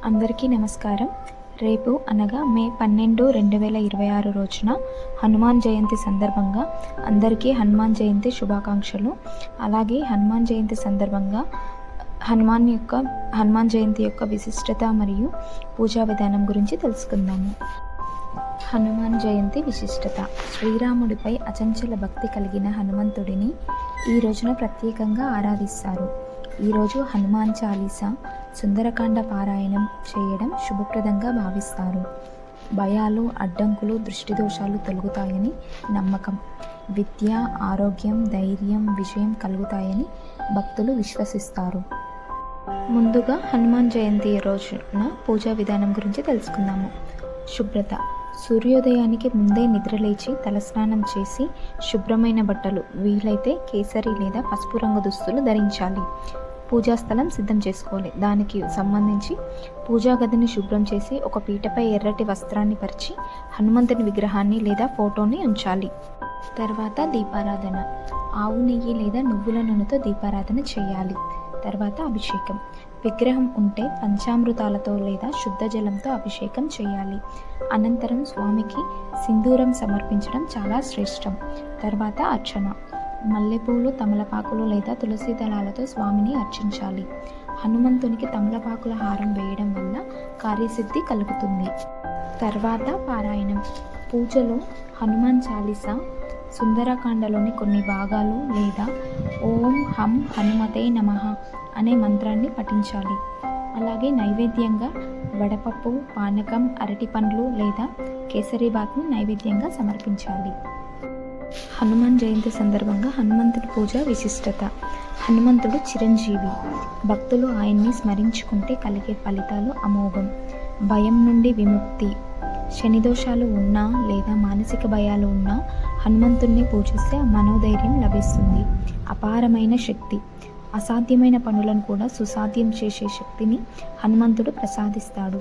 అందరికీ నమస్కారం. రేపు అనగా మే 12, 2026 రోజున హనుమాన్ జయంతి సందర్భంగా అందరికీ హనుమాన్ జయంతి శుభాకాంక్షలు. అలాగే హనుమాన్ జయంతి సందర్భంగా హనుమాన్ జయంతి యొక్క విశిష్టత మరియు పూజా విధానం గురించి తెలుసుకుందాము. హనుమాన్ జయంతి విశిష్టత. శ్రీరాముడిపై అచంచల భక్తి కలిగిన హనుమంతుడిని ఈ రోజున ప్రత్యేకంగా ఆరాధిస్తారు. ఈరోజు హనుమాన్ చాలీసా, సుందరకాండ పారాయణం చేయడం శుభప్రదంగా భావిస్తారు. భయాలు, అడ్డంకులు, దృష్టి దోషాలు తొలగుతాయని నమ్మకం. విద్య, ఆరోగ్యం, ధైర్యం, విజయం కలుగుతాయని భక్తులు విశ్వసిస్తారు. ముందుగా హనుమాన్ జయంతి రోజున పూజా విధానం గురించి తెలుసుకుందాము. శుభ్రత. సూర్యోదయానికి ముందే నిద్రలేచి తలస్నానం చేసి శుభ్రమైన బట్టలు, వీలైతే కేసరి లేదా పసుపు రంగు దుస్తులు ధరించాలి. పూజా స్థలం సిద్ధం చేసుకోవాలి. దానికి సంబంధించి పూజా గదిని శుభ్రం చేసి ఒక పీటపై ఎర్రటి వస్త్రాన్ని పరిచి హనుమంతుని విగ్రహాన్ని లేదా ఫోటోని ఉంచాలి. తర్వాత దీపారాధన. ఆవు నెయ్యి లేదా నువ్వుల నూనెతో దీపారాధన చేయాలి. తర్వాత అభిషేకం. విగ్రహం ఉంటే పంచామృతాలతో లేదా శుద్ధ జలంతో అభిషేకం చేయాలి. అనంతరం స్వామికి సింధూరం సమర్పించడం చాలా శ్రేష్టం. తర్వాత అర్చన. మల్లెపూలు, తమలపాకులు లేదా తులసి దళాలతో స్వామిని అర్చించాలి. హనుమంతునికి తమలపాకుల హారం వేయడం వల్ల కార్యసిద్ధి కలుగుతుంది. తర్వాత పారాయణం. పూజలో హనుమాన్ చాలీసా, సుందరకాండలోని కొన్ని భాగాలు లేదా ఓం హం హనుమతే నమః అనే మంత్రాన్ని పఠించాలి. అలాగే నైవేద్యంగా వడపప్పు, పానకం, అరటి పండ్లు లేదా కేసరీబాత్ను నైవేద్యంగా సమర్పించాలి. హనుమాన్ జయంతి సందర్భంగా హనుమంతుడి పూజ విశిష్టత. హనుమంతుడు చిరంజీవి. భక్తులు ఆయన్ని స్మరించుకుంటే కలిగే ఫలితాలు అమోఘం. భయం నుండి విముక్తి. శనిదోషాలు ఉన్నా లేదా మానసిక భయాలు ఉన్నా హనుమంతుడిని పూజిస్తే మనోధైర్యం లభిస్తుంది. అపారమైన శక్తి. అసాధ్యమైన పనులను కూడా సుసాధ్యం చేసే శక్తిని హనుమంతుడు ప్రసాదిస్తాడు.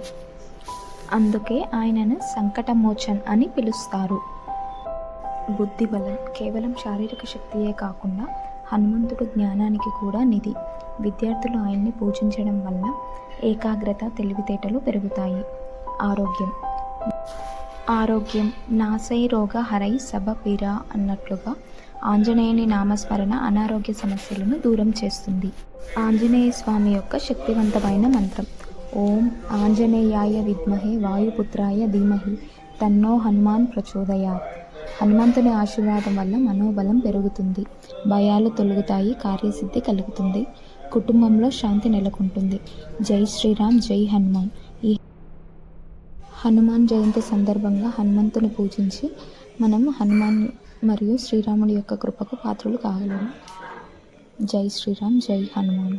అందుకే ఆయనను సంకటమోచన్ అని పిలుస్తారు. బుద్ధిబలం. కేవలం శారీరక శక్తియే కాకుండా హనుమంతుడు జ్ఞానానికి కూడా నిధి. విద్యార్థులు ఆయన్ని పూజించడం వల్ల ఏకాగ్రత, తెలివితేటలు పెరుగుతాయి. ఆరోగ్యం. నాసై రోగ హరై సభ పీర అన్నట్లుగా ఆంజనేయుని నామస్మరణ అనారోగ్య సమస్యలను దూరం చేస్తుంది. ఆంజనేయ స్వామి యొక్క శక్తివంతమైన మంత్రం ఓం ఆంజనేయాయ విద్మహే వాయుపుత్రాయ ధీమహి తన్నో హనుమాన్ ప్రచోదయాత్. హనుమంతుని ఆశీర్వాదం వల్ల మనోబలం పెరుగుతుంది. భయాలు తొలగుతాయి. కార్యసిద్ధి కలుగుతుంది. కుటుంబంలో శాంతి నెలకొంటుంది. జై శ్రీరామ్, జై హనుమాన్. ఈ హనుమాన్ జయంతి సందర్భంగా హనుమంతుని పూజించి మనం హనుమాన్ మరియు శ్రీరాముడి యొక్క కృపకు పాత్రలు కాగలము. జై శ్రీరామ్, జై హనుమాన్.